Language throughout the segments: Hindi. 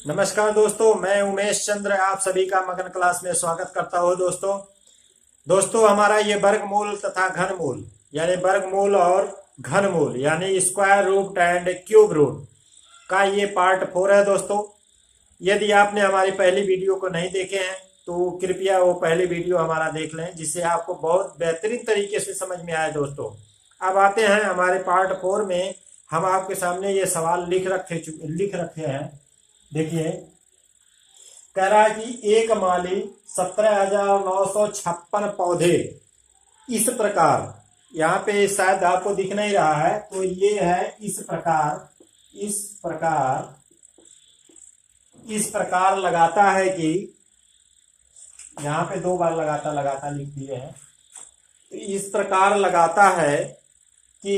नमस्कार दोस्तों, मैं उमेश चंद्र आप सभी का मगन क्लास में स्वागत करता हूं। दोस्तों हमारा ये वर्गमूल तथा घनमूल यानी वर्गमूल और घनमूल यानी square root and cube root का ये पार्ट 4 है। दोस्तों यदि आपने हमारी पहली वीडियो को नहीं देखे हैं तो कृपया वो पहली वीडियो हमारा देख लें, जिससे आपको बहुत बेहतरीन तरीके से समझ में आए। दोस्तों अब आते हैं हमारे पार्ट 4 में। हम आपके सामने ये सवाल लिख रखे हैं। देखिए, कह रहा है कि एक माली 17,956 पौधे इस प्रकार, यहाँ पे शायद आपको दिख नहीं रहा है, तो ये है इस प्रकार लगाता है कि यहाँ पे 2 बार लगाता लिख दिए हैं। तो इस प्रकार लगाता है कि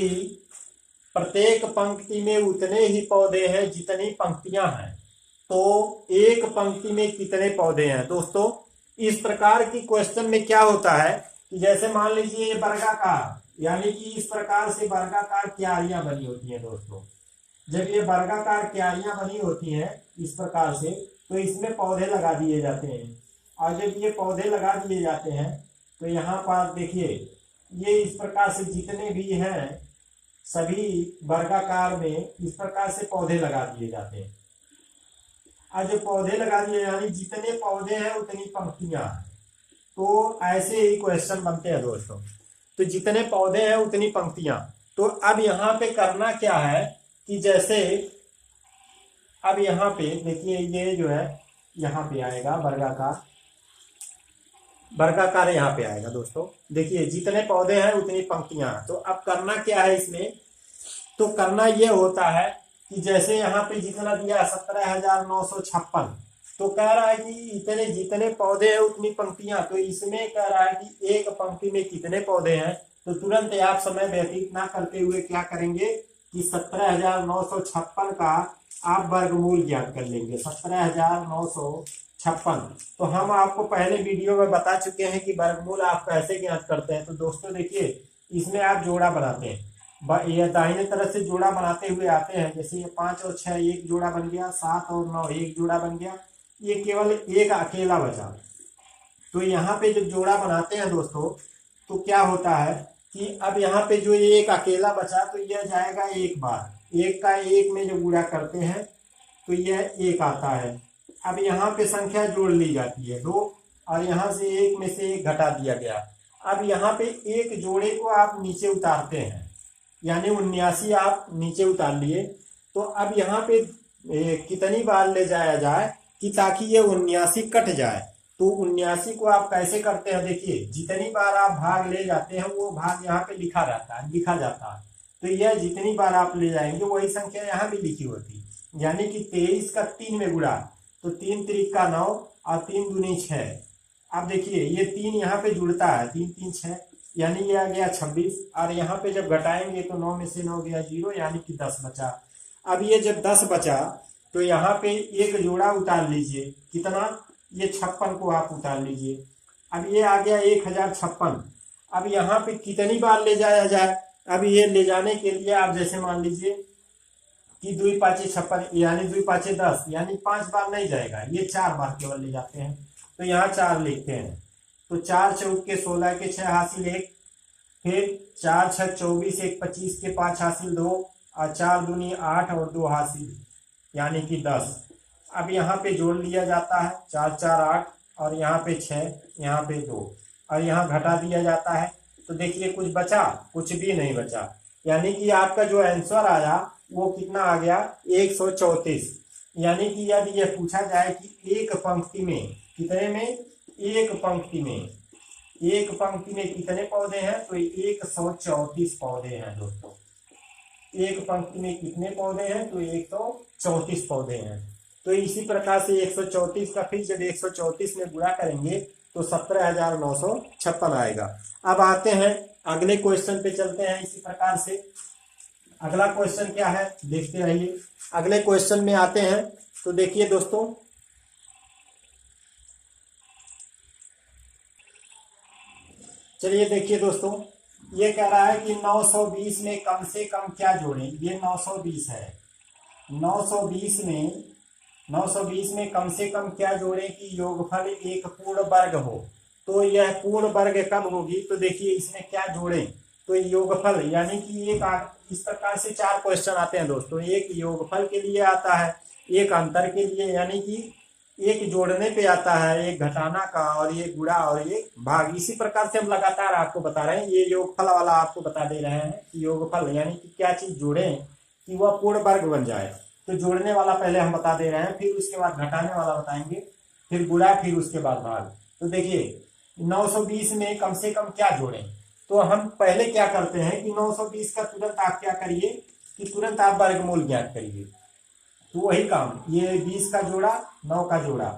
प्रत्येक पंक्ति में उतने ही पौधे हैं जितनी पंक्तियां हैं। तो एक पंक्ति में कितने पौधे हैं? दोस्तों इस प्रकार की क्वेश्चन में क्या होता है कि जैसे मान लीजिए ये वर्गाकार, यानी कि इस प्रकार से वर्गाकार क्यारियां बनी होती हैं। दोस्तों जब ये वर्गाकार क्यारियां बनी होती हैं इस प्रकार से, तो इसमें पौधे लगा दिए जाते हैं। और जब ये पौधे लगा दिए जाते हैं तो यहाँ पर देखिए, ये इस प्रकार से जितने भी हैं सभी वर्गाकार में इस प्रकार से पौधे लगा दिए जाते हैं। और जो पौधे लगा दिए यानी जितने पौधे हैं उतनी पंक्तियां हैं। तो ऐसे ही क्वेश्चन बनते हैं दोस्तों। तो जितने पौधे हैं उतनी पंक्तियां। तो अब यहाँ पे करना क्या है कि जैसे अब यहाँ पे देखिए, ये जो है यहाँ पे आएगा वर्गाकार यहाँ पे आएगा। दोस्तों देखिए, जितने पौधे हैं उतनी पंक्तियां। तो अब करना क्या है इसमें? तो करना ये होता है कि जैसे यहाँ पे जितना दिया 17,956, तो कह रहा है कि इतने जितने पौधे हैं उतनी पंक्तियां। तो इसमें कह रहा है कि एक पंक्ति में कितने पौधे हैं। तो तुरंत आप समय व्यतीत ना करते हुए क्या करेंगे कि 17,956 का आप वर्गमूल ज्ञात कर लेंगे। 17,956। तो हम आपको पहले वीडियो में बता चुके हैं कि वर्गमूल आप कैसे ज्ञात करते हैं। तो दोस्तों देखिए, इसमें आप जोड़ा बनाते हैं। ये दाहिने तरफ से जोड़ा बनाते हुए आते हैं। जैसे ये 5 और 6 एक जोड़ा बन गया, 7 और 9 एक जोड़ा बन गया, ये केवल एक अकेला बचा। तो यहाँ पे जब जोड़ा बनाते हैं दोस्तों, तो क्या होता है कि अब यहाँ पे जो ये एक अकेला बचा तो यह जाएगा एक बार, एक का एक में जो गुणा करते हैं तो यह एक आता है। अब यहाँ पे संख्या जोड़ ली जाती है 2, और यहाँ से एक में से एक घटा दिया गया। अब यहाँ पे एक जोड़े को आप नीचे उतारते हैं, यानी 79 आप नीचे उतार लिए। तो अब यहाँ पे कितनी बार ले जाया जाए कि ताकि ये 79 कट जाए। तो 79 को आप कैसे करते हैं? देखिए, जितनी बार आप भाग ले जाते हैं वो भाग यहाँ पे लिखा जाता है। तो यह जितनी बार आप ले जाएंगे वही संख्या यहाँ भी लिखी होती, यानी कि 23 का 3 में गुणा, तो 3 त्रिक का 9 और 3 दूनी 6। अब देखिए, ये 3 यहाँ पे जुड़ता है, 3 3 6, यानी ये आ गया 26। और यहाँ पे जब घटाएंगे तो 9 में से 9 गया 0, यानी कि 10 बचा। अब ये जब 10 बचा तो यहाँ पे एक जोड़ा उतार लीजिए, कितना? ये 56 को आप उतार लीजिए। अब ये आ गया 1056। अब यहाँ पे कितनी बार ले जाया जाए? अब ये ले जाने के लिए आप जैसे मान लीजिए कि 2 5 56 यानी 2 5 10, यानी 5 बार नहीं जाएगा, ये 4 बार केवल ले जाते हैं। तो यहाँ 4 लिखते हैं। तो 4 चौक के 16 के 6 हासिल 1, फिर 4 6 24, 1 25 के 5 हासिल 2, और 4 दूनी 8 और 2 हासिल यानी कि 10। अब यहाँ पे जोड़ लिया जाता है, 4 4 8, और यहाँ पे 6, यहाँ पे 2, और यहाँ घटा दिया जाता है। तो देखिए, कुछ बचा? कुछ भी नहीं बचा, यानी कि आपका जो आंसर आया वो कितना आ गया? 134। यानी कि यदि यह पूछा जाए कि एक पंक्ति में कितने में, एक पंक्ति में कितने पौधे हैं, तो 134 पौधे हैं। दोस्तों एक पंक्ति में कितने पौधे हैं? तो 134 पौधे हैं। तो इसी प्रकार से 134 का फिर जब 134 में गुणा करेंगे तो 17,956 आएगा। अब आते हैं अगले क्वेश्चन पे, चलते हैं इसी प्रकार से। अगला क्वेश्चन क्या है देखते रहिए। अगले क्वेश्चन में आते हैं तो देखिए दोस्तों, चलिए देखिए दोस्तों, ये कह रहा है कि 920 में कम से कम क्या जोड़ें। ये 920 है। 920 में 920 में कम से कम क्या जोड़ें कि योगफल एक पूर्ण वर्ग हो। तो यह पूर्ण वर्ग कब होगी, तो देखिए इसमें क्या जोड़ें, तो योगफल यानी कि इस प्रकार से 4 क्वेश्चन आते हैं दोस्तों। एक योगफल के लिए आता है, एक अंतर के लिए यानी कि एक जोड़ने पे आता है, एक घटाना का, और ये गुणा और ये भाग। इसी प्रकार से हम लगातार आपको बता रहे हैं। ये योगफल वाला आपको बता दे रहे हैं कि योगफल यानी कि क्या चीज जोड़ें कि वह पूर्ण वर्ग बन जाए। तो जोड़ने वाला पहले हम बता दे रहे हैं, फिर उसके बाद घटाने वाला बताएंगे, फिर गुणा, फिर उसके बाद भाग। तो देखिए 920 में कम से कम क्या जोड़ें, तो हम पहले क्या करते हैं कि 920 का तुरंत आप क्या करिए कि तुरंत आप वर्गमूल ज्ञात करिए। तो वही काम, ये 20 का जोड़ा, 9 का जोड़ा,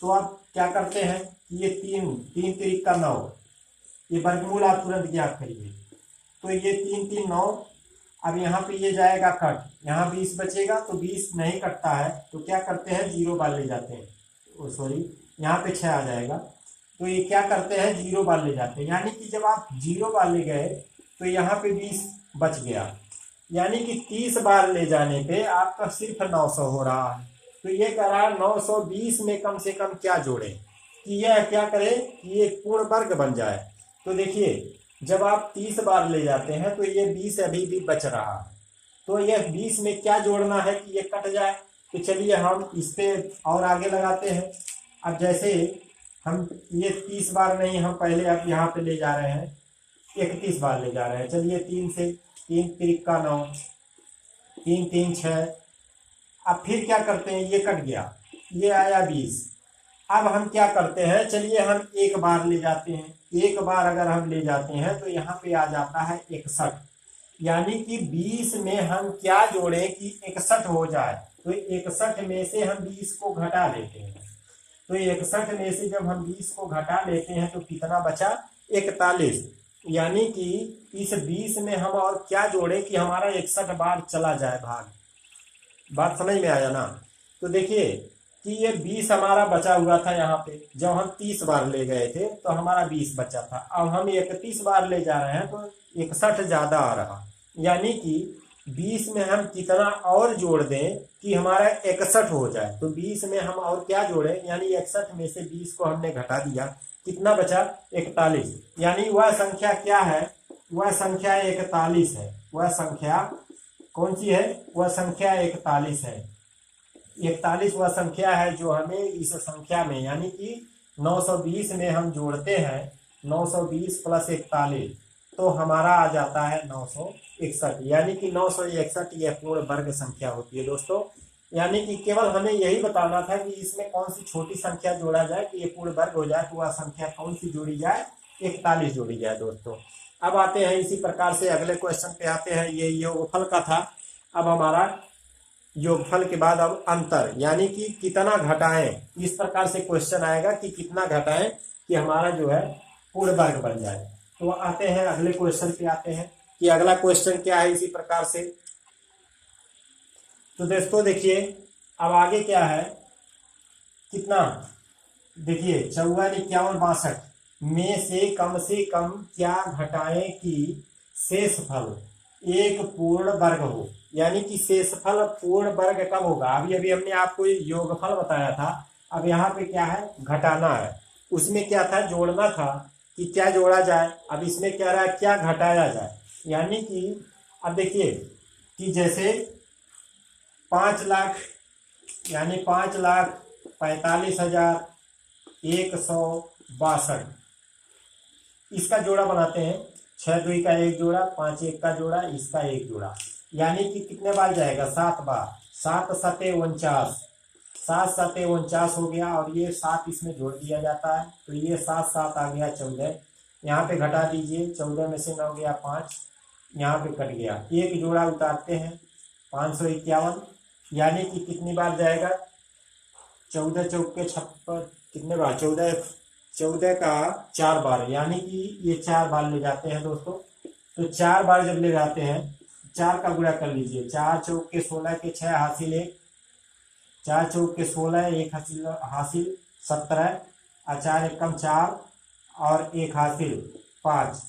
तो आप क्या करते हैं कि ये 3 तिरिक का 9, ये वर्गमूल आप तुरंत ज्ञात करिए। तो ये 3 3 9, अब यहाँ पे ये जाएगा कट, यहाँ 20 बचेगा, तो 20 नहीं कटता है तो क्या करते हैं, 0 बार ले जाते हैं। सॉरी, यहाँ पे 6 आ जाएगा, तो ये क्या करते हैं, 0 बार ले जाते हैं। यानी कि जब आप 0 बार ले गए तो यहाँ पे 20 बच गया, यानी कि 30 बार ले जाने पे आपका सिर्फ 900 हो रहा है। तो ये कह रहा है 920 में कम से कम क्या जोड़े कि यह क्या करे कि ये पूर्ण वर्ग बन जाए। तो देखिए जब आप 30 बार ले जाते हैं तो ये 20 अभी भी बच रहा है, तो यह 20 में क्या जोड़ना है कि ये कट जाए। तो चलिए हम इस पे और आगे लगाते हैं। अब जैसे हम ये 30 बार नहीं, हम पहले अब यहाँ पे ले जा रहे हैं 31 बार ले जा रहे हैं। चलिए 3 से, 3 तिरिक का 9, 3 3 6। अब फिर क्या करते हैं, ये कट गया, ये आया 20। अब हम क्या करते हैं, चलिए हम एक बार ले जाते हैं। एक बार अगर हम ले जाते हैं तो यहाँ पे आ जाता है 61, यानी कि 20 में हम क्या जोड़े कि 61 हो जाए। तो 61 में से हम 20 को घटा लेते हैं। तो 61 में से जब हम 20 को घटा लेते हैं तो कितना बचा, 41। यानी कि इस 20 में हम और क्या जोड़े कि हमारा 61 बार चला जाए भाग। बात समझ में आया ना। तो देखिए कि ये 20 हमारा बचा हुआ था, यहाँ पे जब हम 30 बार ले गए थे तो हमारा 20 बचा था। अब हम 31 बार ले जा रहे हैं तो 61 ज्यादा आ रहा, यानी कि 20 में हम कितना और जोड़ दें कि हमारा 61 हो जाए। तो 20 में हम और क्या जोड़े, यानी 61 में से 20 को हमने घटा दिया, कितना बचा, 41। यानी वह संख्या क्या है, वह संख्या 41 है। वह संख्या कौन सी है, वह संख्या 41 है। 41 वह संख्या है जो हमें इस संख्या में यानी कि 920 में हम जोड़ते हैं 920 प्लस 41, तो हमारा आ जाता है 961। यानी कि 961 यह पूर्ण वर्ग संख्या होती है दोस्तों। यानी कि केवल हमें यही बताना था कि इसमें कौन सी छोटी संख्या जोड़ा जाए कि ये पूर्ण वर्ग हो जाए, तो वह संख्या कौन सी जोड़ी जाए, 41 जोड़ी जाए दोस्तों। अब आते हैं इसी प्रकार से अगले क्वेश्चन पे आते हैं। ये योगफल का था। अब हमारा योगफल के बाद अब अंतर, यानी कि कितना घटाएं। इस प्रकार से क्वेश्चन आएगा कि कितना घटाएं कि हमारा जो है पूर्ण वर्ग बन जाए। तो आते हैं अगले क्वेश्चन पे आते हैं कि अगला क्वेश्चन क्या है इसी प्रकार से। तो दोस्तों देखिए अब आगे क्या है, कितना, देखिए 54 51 62 में से कम क्या घटाएं कि शेषफल एक पूर्ण वर्ग हो। यानी कि शेषफल पूर्ण वर्ग कब होगा, अभी अभी हमने आपको योगफल बताया था, अब यहाँ पे क्या है, घटाना है। उसमें क्या था, जोड़ना था कि क्या जोड़ा जाए, अब इसमें क्या रहा है, क्या घटाया जाए। यानी कि अब देखिए कि जैसे 5 लाख यानी 5,45,162, इसका जोड़ा बनाते हैं। 6 2 का 1 जोड़ा, 5 1 का जोड़ा, इसका 1 जोड़ा, यानी कि कितने बार जाएगा, 7 बार। 7 7 49, 7 7 49 हो गया, और ये 7 इसमें जोड़ दिया जाता है, तो ये 7 7 आ गया 14। यहाँ पे घटा दीजिए, 14 में से 9 गया 5, यहाँ पे कट गया, एक जोड़ा उतारते हैं 551, यानी कि कितनी बार जाएगा, 14 चौके 56, कितने बार, 14 का 4 बार, यानी कि ये 4 बार ले जाते हैं दोस्तों। तो 4 बार जब ले जाते हैं, 4 का गुणा कर लीजिए, 4 चौके 16 के 6 हासिल 1, 4 चौके 16 1 हासिल 17, और 4 एकम 4 और 1 हासिल 5,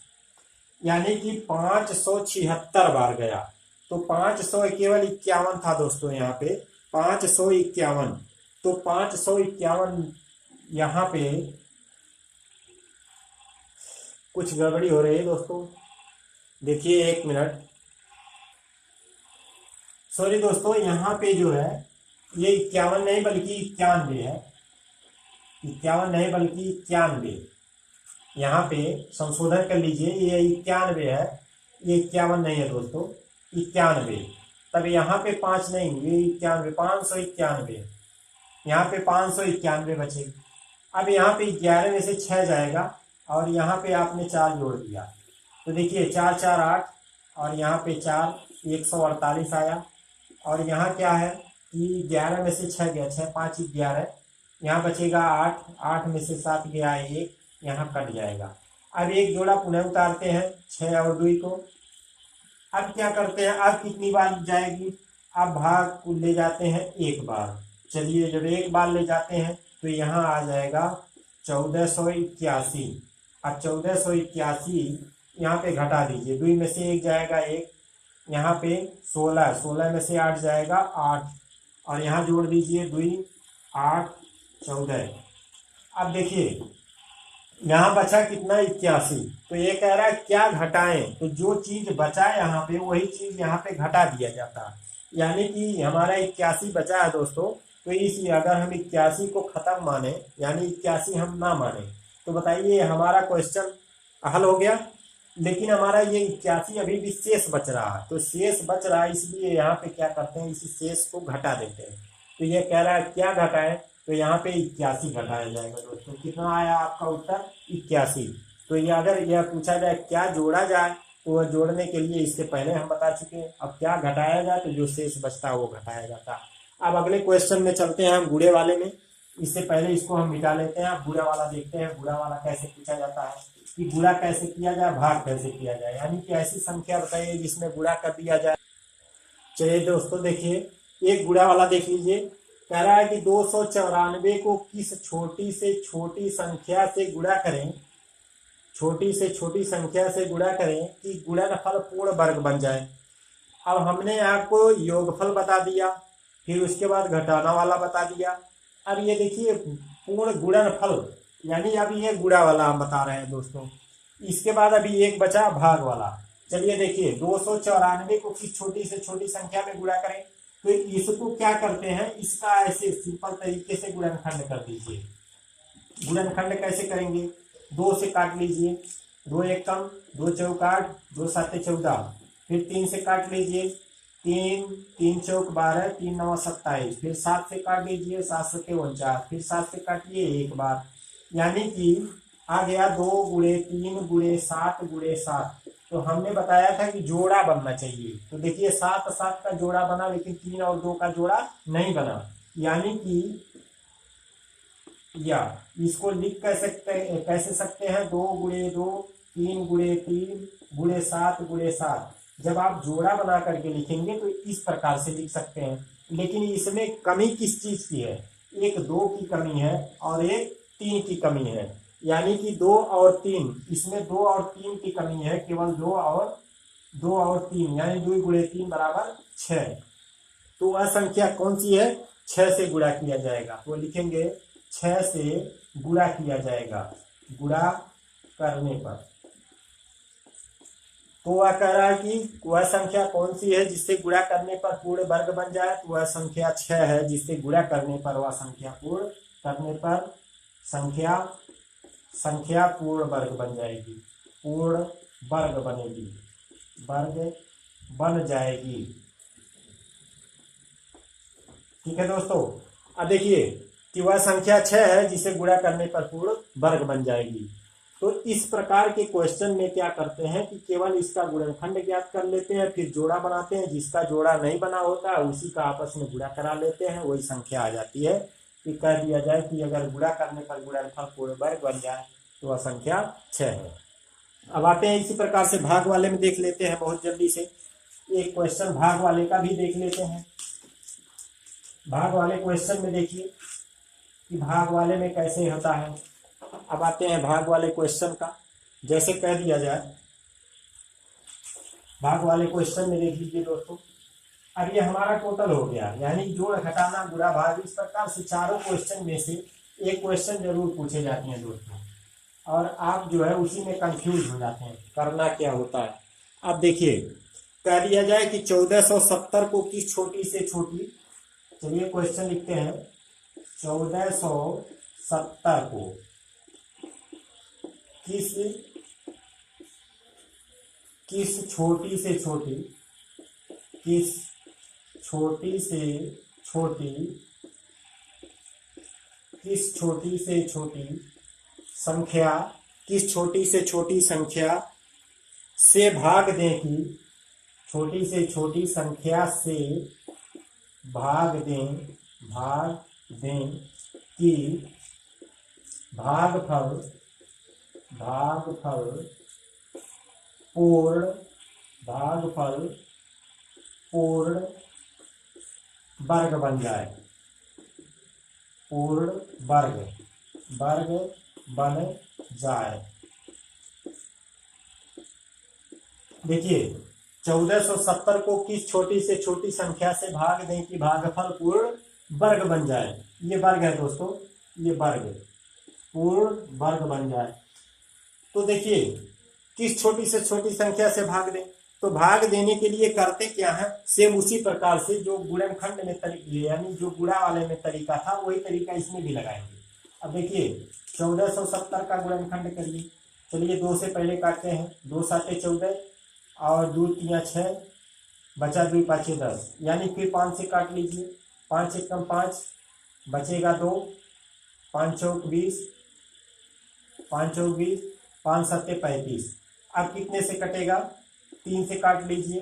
यानी कि 576 बार गया। तो 500 केवल 51 था दोस्तों, यहाँ पे 551, तो 551 यहाँ पे कुछ गड़बड़ी हो रही है दोस्तों, देखिए 1 मिनट। सॉरी दोस्तों, यहाँ पे जो है ये 51 नहीं बल्कि 91 है, 51 नहीं बल्कि 91। यहाँ पे संशोधन कर लीजिए, ये 91 है, ये 51 नहीं है दोस्तों, 91। तब यहाँ पे 5 नहीं, ये 91, 591, यहाँ पे 591 बचेगी। अब यहाँ पे 11 में से 6 जाएगा और यहाँ पे आपने 4 जोड़ दिया, तो देखिए 4 4 8 और यहाँ पे 4, 148 आया। और यहाँ क्या है कि 11 में से 6 गया, 6 5 11, यहाँ बचेगा 8, 8 में से 7 गया 1, यहाँ कट जाएगा। अब एक जोड़ा पुनः उतारते हैं 6 और 2 को। अब क्या करते हैं, अब कितनी बार जाएगी, अब भाग को ले जाते हैं 1 बार। चलिए जब 1 बार ले जाते हैं तो यहाँ आ जाएगा 1481। अब 1481 यहाँ पे घटा दीजिए, 2 में से 1 जाएगा 1, यहाँ पे 16, 16 में से 8 जाएगा 8 और यहाँ जोड़ दीजिए 2 8 14। अब देखिए यहाँ बचा कितना, 81। तो ये कह रहा है क्या घटाएं, तो जो चीज बचा यहाँ पे वही चीज यहाँ पे घटा दिया जाता है। यानी कि हमारा 81 बचा है दोस्तों, तो इसलिए अगर हम 81 को खत्म माने, यानी 81 हम ना माने, तो बताइए हमारा क्वेश्चन हल हो गया। लेकिन हमारा ये 81 अभी भी शेष बच रहा है, तो शेष बच रहा है इसलिए यहाँ पे क्या करते हैं, इसी शेष को घटा देते हैं। तो ये कह रहा है क्या घटाएं, तो यहाँ पे 81 घटाया जाएगा दोस्तों। कितना आया आपका उत्तर, 81। तो ये अगर यह पूछा जाए क्या जोड़ा जाए, तो वह जोड़ने के लिए इससे पहले हम बता चुके हैं। अब क्या घटाया जाए, तो जो शेष बचता है वो घटाया जाता है। अब अगले क्वेश्चन में चलते हैं हम गुणे वाले में। इससे पहले इसको हम मिटा लेते हैं, अब गुणा वाला देखते हैं। गुणा वाला कैसे पूछा जाता है कि गुणा कैसे किया जाए, भाग कैसे किया जाए, यानी कि ऐसी संख्या बताइए जिसमें गुणा कर दिया जाए। चलिए दोस्तों देखिए, एक गुणा वाला देख लीजिए। कह रहा है कि 294 को किस छोटी से छोटी संख्या से गुणा करें, छोटी से छोटी संख्या से गुणा करें कि गुणनफल पूर्ण वर्ग बन जाए। अब हमने आपको योगफल बता दिया, फिर उसके बाद घटाना वाला बता दिया। अब ये देखिए पूर्ण गुणनफल, यानी अभी ये गुणा वाला हम बता रहे हैं दोस्तों। इसके बाद अभी एक बचा भाग वाला। चलिए देखिए 294 को किस छोटी से छोटी संख्या में गुणा करें, तो इसको क्या करते हैं, इसका ऐसे सिंपल तरीके से गुणनखंड कर दीजिए। गुणनखंड कैसे करेंगे, 2 से काट लीजिए, 2 एक कम, 2 चौक 8, 2 7 14, फिर 3 से काट लीजिए, 3 3 चौक 12, 3 9 27, फिर 7 से काट लीजिए, 7 7 49, फिर 7 से काटिए 1 बार, यानी कि आ गया 2 गुणे 3 गुणे 7 गुणे 7। तो हमने बताया था कि जोड़ा बनना चाहिए, तो देखिए 7 7 का जोड़ा बना, लेकिन 3 और 2 का जोड़ा नहीं बना। यानी कि या इसको लिख कैसे सकते हैं, 2 गुणे 2, 3 गुणे 3 गुणे 7 गुणे 7। जब आप जोड़ा बना करके लिखेंगे तो इस प्रकार से लिख सकते हैं। लेकिन इसमें कमी किस चीज की है, एक 2 की कमी है और एक 3 की कमी है। यानी कि 2 और 3, इसमें 2 और 3 की कमी है, केवल 2 और 3, यानी 2 गुणे 3 बराबर 6। तो वह संख्या कौन सी है, 6 से गुणा किया जाएगा। तो लिखेंगे 6 से गुणा किया जाएगा, गुणा करने पर। तो वह कह रहा है कि वह संख्या कौन सी है जिससे गुणा करने पर पूर्ण वर्ग बन जाए, तो वह संख्या 6 है, जिससे गुणा करने पर वह संख्या पूर्ण करने पर संख्या पूर्ण वर्ग बन जाएगी, पूर्ण वर्ग बनेगी, वर्ग बन जाएगी। ठीक है दोस्तों, अब देखिए कि वह संख्या 6 है जिसे गुणा करने पर पूर्ण वर्ग बन जाएगी। तो इस प्रकार के क्वेश्चन में क्या करते हैं कि केवल इसका गुणनखंड ज्ञात कर लेते हैं, फिर जोड़ा बनाते हैं, जिसका जोड़ा नहीं बना होता है उसी का आपस में गुणा करा लेते हैं, वही संख्या आ जाती है। कि कह दिया जाए कि अगर गुणा करने पर गुणनफल पूर्ण वर्ग बन जाए तो वह संख्या 6 है। अब आते हैं इसी प्रकार से भाग वाले में देख लेते हैं बहुत जल्दी से। एक क्वेश्चन भाग वाले का भी देख लेते हैं। भाग वाले क्वेश्चन में देखिए कि भाग वाले में कैसे होता है। अब आते हैं भाग वाले क्वेश्चन का। जैसे कह दिया जाए भाग वाले क्वेश्चन में देख लीजिए दोस्तों अब ये हमारा टोटल हो गया, यानी जोड़ घटाना गुणा भाग। इस प्रकार से चारों क्वेश्चन में से एक क्वेश्चन जरूर पूछे जाते हैं दोस्तों, और आप जो है उसी में कंफ्यूज हो जाते हैं करना क्या होता है। अब देखिए कह दिया जाए कि 1470 को किस छोटी से छोटी, चलिए क्वेश्चन लिखते हैं, 1470 को किस छोटी से छोटी, किस छोटी से छोटी, किस छोटी से छोटी संख्या, किस छोटी से छोटी संख्या से भाग दें कि, छोटी से छोटी संख्या से भाग दें कि भागफल पूर्ण वर्ग बन जाए, पूर्ण वर्ग बन जाए। देखिए 1470 को किस छोटी से छोटी संख्या से भाग दें कि भागफल पूर्ण वर्ग बन जाए। ये वर्ग है दोस्तों, ये वर्ग, पूर्ण वर्ग बन जाए। तो देखिए किस छोटी से छोटी संख्या से भाग दें, तो भाग देने के लिए करते क्या है, सेम उसी प्रकार से जो गुणनखंड में तरीके, यानी जो गुणा वाले में तरीका था वही तरीका इसमें भी लगाएंगे। अब देखिए 1470 का गुणनखंड करिए, चलिए 2 से पहले काटते हैं, 2 7 14 और 2 3 6, बचा 2 5 10, यानी फिर 5 से काट लीजिए, 5 1 5, बचेगा 2, 5 चौक 20, 5 चौक 20, 5 7 35। अब कितने से कटेगा, 3 से काट लीजिए,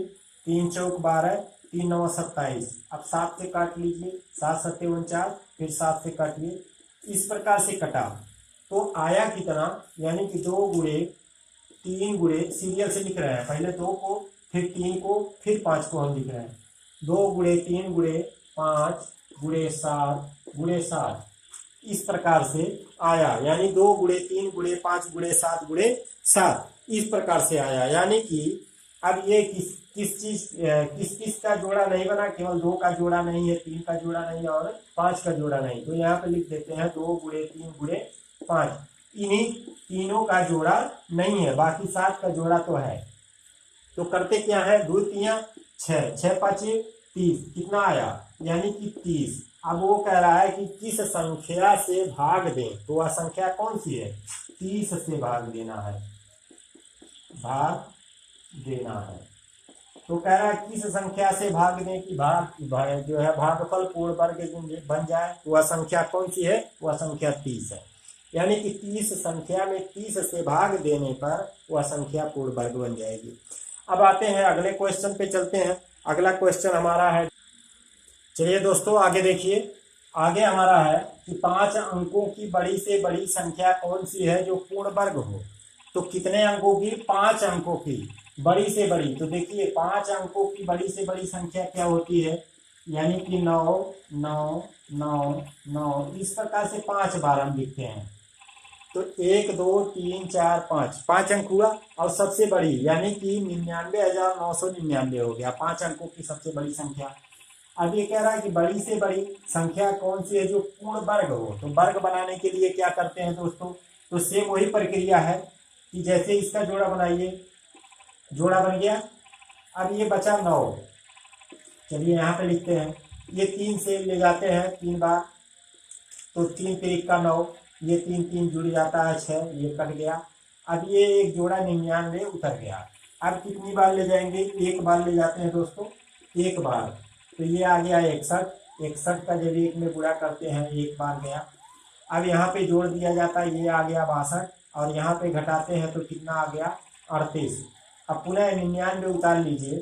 3 चौक 12, 3 9 27। अब 7 से काट लीजिए, 7 7 49, फिर 7 से काटिए। इस प्रकार से कटा तो आया कितना, यानी कि 2 गुणे 3 गुणे, सीरियल से लिख रहे हैं, पहले 2 को फिर 3 को फिर 5 को हम लिख रहे हैं, 2 गुणे 3 गुणे 5 गुणे 7 गुणे 7। इस प्रकार से आया, यानी 2 गुणे 3 गुणे 5 गुणे 7 गुणे 7, इस प्रकार से आया। यानी कि अब ये किस का जोड़ा नहीं बना, केवल 2 का जोड़ा नहीं है, 3 का जोड़ा नहीं और 5 का जोड़ा नहीं, तो यहाँ पे लिख देते हैं 2 गुणे 3 गुणे 5। इन्हीं तीनों का जोड़ा नहीं है, बाकी 7 का जोड़ा तो है। तो करते क्या है, 2 3 6, 6 5 30, कितना आया, यानी कि 30। अब वो कह रहा है कि किस संख्या से भाग दें, तो वह संख्या कौन सी है, 30 से भाग देना है, भाग देना है। तो कह रहा है किस संख्या से भाग दें कि भाग जो है भागफल पूर्ण वर्ग बन जाए, तो वह संख्या कौन सी है, वह संख्या 30 है। यानी कि 30 संख्या में 30 से भाग देने पर वह संख्या पूर्ण वर्ग बन जाएगी। अब आते हैं अगले क्वेश्चन पे, चलते हैं। अगला क्वेश्चन हमारा है, चलिए दोस्तों आगे देखिए, आगे हमारा है कि 5 अंकों की बड़ी से बड़ी संख्या कौन सी है जो पूर्ण वर्ग हो। तो कितने अंकों की, 5 अंकों की बड़ी से बड़ी। तो देखिए 5 अंकों की बड़ी से बड़ी संख्या क्या होती है, यानी कि 9 9 9 9। इस प्रकार से 5 बार हम लिखते हैं। तो 1 2 3 4 5, 5 अंक हुआ, और सबसे बड़ी यानी कि 99,999 हो गया, 5 अंकों की सबसे बड़ी संख्या। अब ये कह रहा है कि बड़ी से बड़ी संख्या कौन सी है जो पूर्ण वर्ग हो। तो वर्ग बनाने के लिए क्या करते हैं दोस्तों, तो सेम वही प्रक्रिया है कि जैसे इसका जोड़ा बनाइए, जोड़ा बन गया। अब ये बचा 9, चलिए यहाँ पे लिखते हैं, ये 3 से ले जाते हैं 3 बार, तो 3 पे 1 का 9, ये 3 3 जुड़ जाता है 6, ये कट गया। अब ये एक जोड़ा 99 उतर गया। अब कितनी बार ले जाएंगे, 1 बार ले जाते हैं दोस्तों, 1 बार, तो ये आ गया 61। 61 का जब 1 में गुणा करते हैं 1 बार गया। अब यहाँ पे जोड़ दिया जाता है, ये आ गया 62, और यहाँ पे घटाते हैं तो कितना आ गया 38। अब पुनः 99 उतार लीजिए,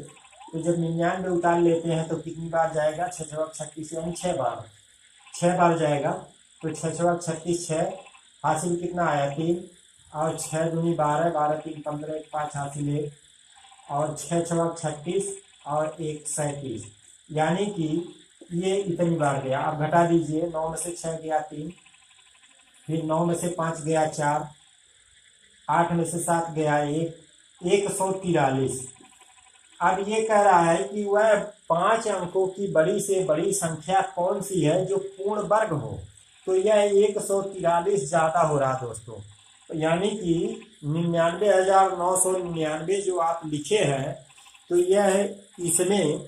तो जब 99 उतार लेते हैं तो कितनी बार जाएगा, 6 6 36, यानी 6 बार, 6 बार जाएगा। तो 6 6 36, 6 हासिल कितना आया 3, और 6 दूनी 12, 12 3 15, 1 5 हासिल 1, और 6 6 36 और 1 37, यानी कि ये इतनी बार गया। अब घटा दीजिए, 9 में से 6 गया 3, फिर 9 में से 5 गया 4, 8 में से 7 गया 1, 143। अब ये कह रहा है कि वह 5 अंकों की बड़ी से बड़ी संख्या कौन सी है जो पूर्ण वर्ग हो। तो यह 143 ज्यादा हो रहा दोस्तों, यानी कि 99,999 जो आप लिखे हैं, तो यह इसमें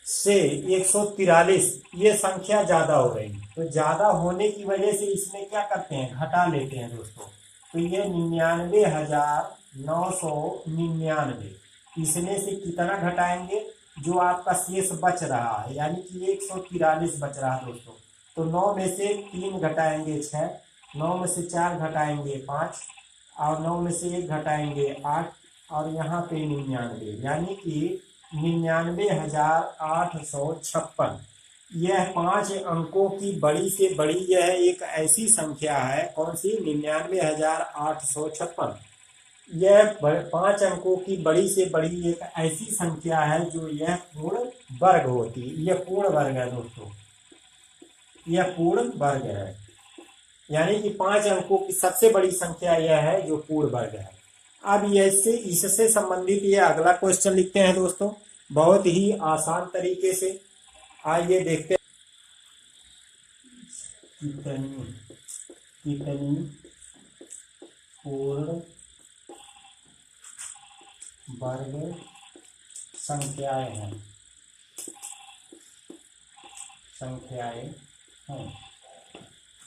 से 143 ये संख्या ज्यादा हो रही है। तो ज्यादा होने की वजह से इसमें क्या करते हैं, घटा लेते हैं दोस्तों। तो ये 99,999 इसमें से कितना घटाएंगे, जो आपका शेष बच रहा है, यानी कि 143 बच रहा है दोस्तों। तो 9 में से 3 घटाएंगे 6, 9 में से 4 घटाएंगे 5, और 9 में से 1 घटाएंगे 8, और यहाँ पे 99, यानी कि 99,856। यह 5 अंकों की बड़ी से बड़ी यह एक ऐसी संख्या है, कौन सी, 99,856। यह 5 अंकों की बड़ी से बड़ी एक ऐसी संख्या है जो यह पूर्ण वर्ग होती है। यह पूर्ण वर्ग है दोस्तों, यह पूर्ण वर्ग है, यानी कि 5 अंकों की सबसे बड़ी संख्या यह है जो पूर्ण वर्ग है। अब इससे संबंधित ये अगला क्वेश्चन लिखते हैं दोस्तों, बहुत ही आसान तरीके से। आइए देखते हैं, कितनी पूर्ण वर्ग संख्याएं हैं,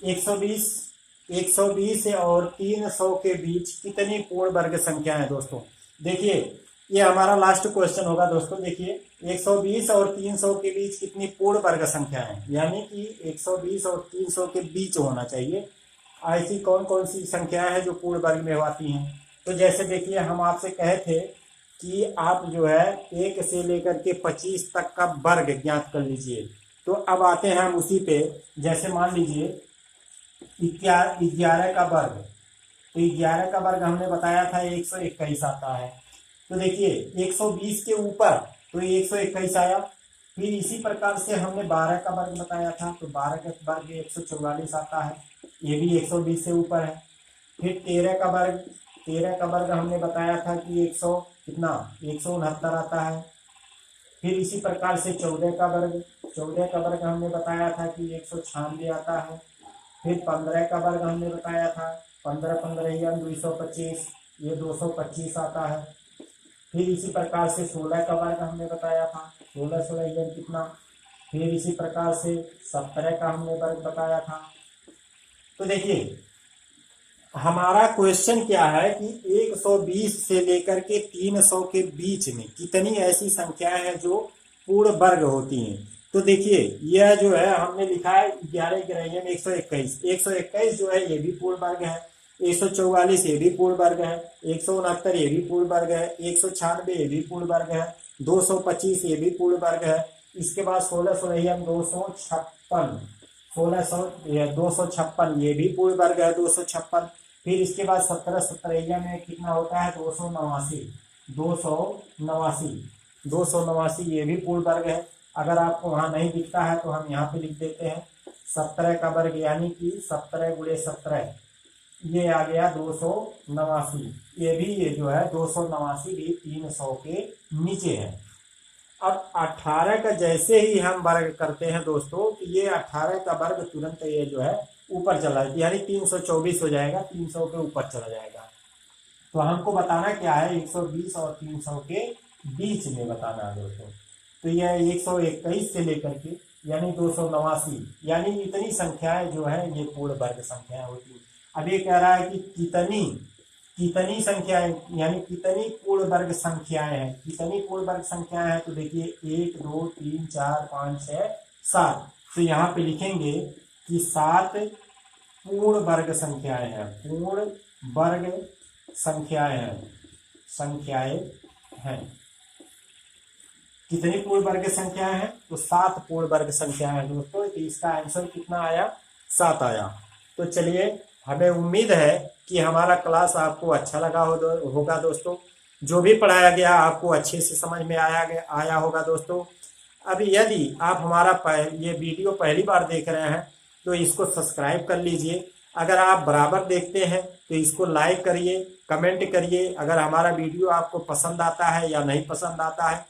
120 और 300 के बीच कितनी पूर्ण वर्ग संख्या है दोस्तों। देखिए ये हमारा लास्ट क्वेश्चन होगा दोस्तों। देखिए 120 और 300 के बीच कितनी पूर्ण वर्ग संख्या है, यानी कि 120 और 300 के बीच होना चाहिए। ऐसी कौन कौन सी संख्या है जो पूर्ण वर्ग में आती हैं। तो जैसे देखिए हम आपसे कहे थे कि आप जो है 1 से लेकर के 25 तक का वर्ग ज्ञात कर लीजिए। तो अब आते हैं हम उसी पे, जैसे मान लीजिए 11 का वर्ग, तो 11 का वर्ग हमने बताया था 121 आता है। तो देखिए 120 के ऊपर तो 121 आया। फिर इसी प्रकार से हमने 12 का वर्ग बताया था, तो 12 का वर्ग 144 आता है, ये भी 120 से ऊपर है। फिर 13 का वर्ग हमने बताया था कि 169 आता है। फिर इसी प्रकार से 14 का वर्ग हमने बताया था कि 196 आता है। फिर 15 का वर्ग हमने बताया था 15 225, ये 225 आता है। फिर इसी प्रकार से 16 का वर्ग हमने बताया था 16 कितना। फिर इसी प्रकार से 17 का हमने वर्ग बताया था। तो देखिए हमारा क्वेश्चन क्या है कि 120 से लेकर के 300 के बीच में कितनी ऐसी संख्याएं हैं जो पूर्ण वर्ग होती हैं। तो देखिए यह जो है हमने लिखा है 11 में 121 जो है ये भी पूर्ण वर्ग है, 144 ये भी पूर्ण वर्ग है, 169 ये भी पूर्ण वर्ग है, 196 ये भी पूर्ण वर्ग है, 225 ये भी पूर्ण वर्ग है। इसके बाद 256 ये भी पूर्ण वर्ग है 256। फिर इसके बाद 17 में कितना होता है 289 ये भी पूर्ण वर्ग है। अगर आपको वहां नहीं दिखता है तो हम यहाँ पे लिख देते हैं 17 का वर्ग, यानी कि 17 गुणे 17 ये आ गया 289। ये जो है 289 भी 300 के नीचे है। अब 18 का जैसे ही हम वर्ग करते हैं दोस्तों, तो ये 18 का वर्ग तुरंत ये जो है ऊपर चला जाएगा, यानी 324 हो जाएगा, 300 के ऊपर चला जाएगा। तो हमको बताना क्या है 120 और 300 के बीच में बताना है दोस्तों। तो यह 121 से लेकर के यानी 289, यानी इतनी संख्याएं जो है ये पूर्ण वर्ग संख्याएं होती है। अब ये कह रहा है कि कितनी संख्याएं, यानी कितनी पूर्ण वर्ग संख्याएं हैं, कितनी पूर्ण वर्ग संख्याएं हैं। तो देखिए 1 2 3 4 5 6 7, तो यहाँ पे लिखेंगे कि 7 पूर्ण वर्ग संख्याएं हैं, पूर्ण वर्ग संख्याएं हैं। कितनी पूर्ण वर्ग संख्याएं हैं, तो 7 पूर्ण वर्ग संख्याएं हैं दोस्तों। तो इसका आंसर कितना आया, 7 आया। तो चलिए हमें उम्मीद है कि हमारा क्लास आपको अच्छा लगा होगा दोस्तों। जो भी पढ़ाया गया आपको अच्छे से समझ में आया होगा दोस्तों। अब यदि आप हमारा ये वीडियो पहली बार देख रहे हैं तो इसको सब्सक्राइब कर लीजिए। अगर आप बराबर देखते हैं तो इसको लाइक करिए, कमेंट करिए। अगर हमारा वीडियो आपको पसंद आता है या नहीं पसंद आता है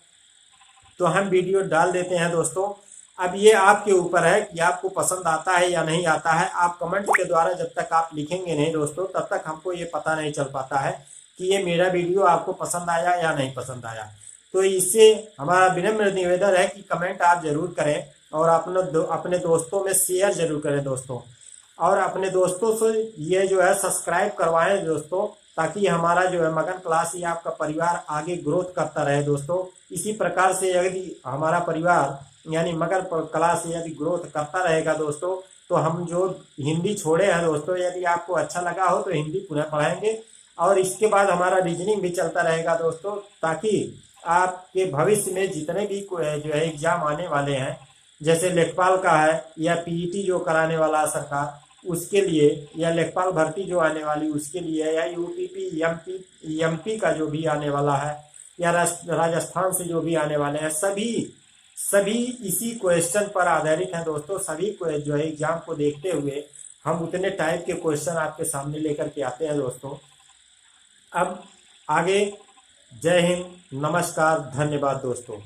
तो हम वीडियो डाल देते हैं दोस्तों। अब ये आपके ऊपर है कि आपको पसंद आता है या नहीं आता है। आप कमेंट के द्वारा जब तक आप लिखेंगे नहीं दोस्तों, तब तक हमको ये पता नहीं चल पाता है कि ये मेरा वीडियो आपको पसंद आया या नहीं पसंद आया। तो इससे हमारा विनम्र निवेदन है कि कमेंट आप जरूर करें और अपने दोस्तों में शेयर जरूर करें दोस्तों, और अपने दोस्तों से ये जो है सब्सक्राइब करवाएं दोस्तों, ताकि हमारा जो है मगन क्लास या आपका परिवार आगे ग्रोथ करता रहे दोस्तों। इसी प्रकार से यदि हमारा परिवार यानी मगन क्लास यदि ग्रोथ करता रहेगा दोस्तों, तो हम जो हिंदी छोड़े हैं दोस्तों, यदि आपको अच्छा लगा हो तो हिंदी पुनः पढ़ाएंगे, और इसके बाद हमारा रीजनिंग भी चलता रहेगा दोस्तों, ताकि आपके भविष्य में जितने भी जो है एग्जाम आने वाले हैं, जैसे लेखपाल का है या पीईटी जो कराने वाला है सरकार उसके लिए, या लेखपाल भर्ती जो आने वाली उसके लिए, या यूपीपी एमपी का जो भी आने वाला है, या राजस्थान से जो भी आने वाले हैं, सभी इसी क्वेश्चन पर आधारित हैं दोस्तों। सभी को जो है एग्जाम को देखते हुए हम उतने टाइप के क्वेश्चन आपके सामने लेकर के आते हैं दोस्तों। अब आगे, जय हिंद, नमस्कार, धन्यवाद दोस्तों।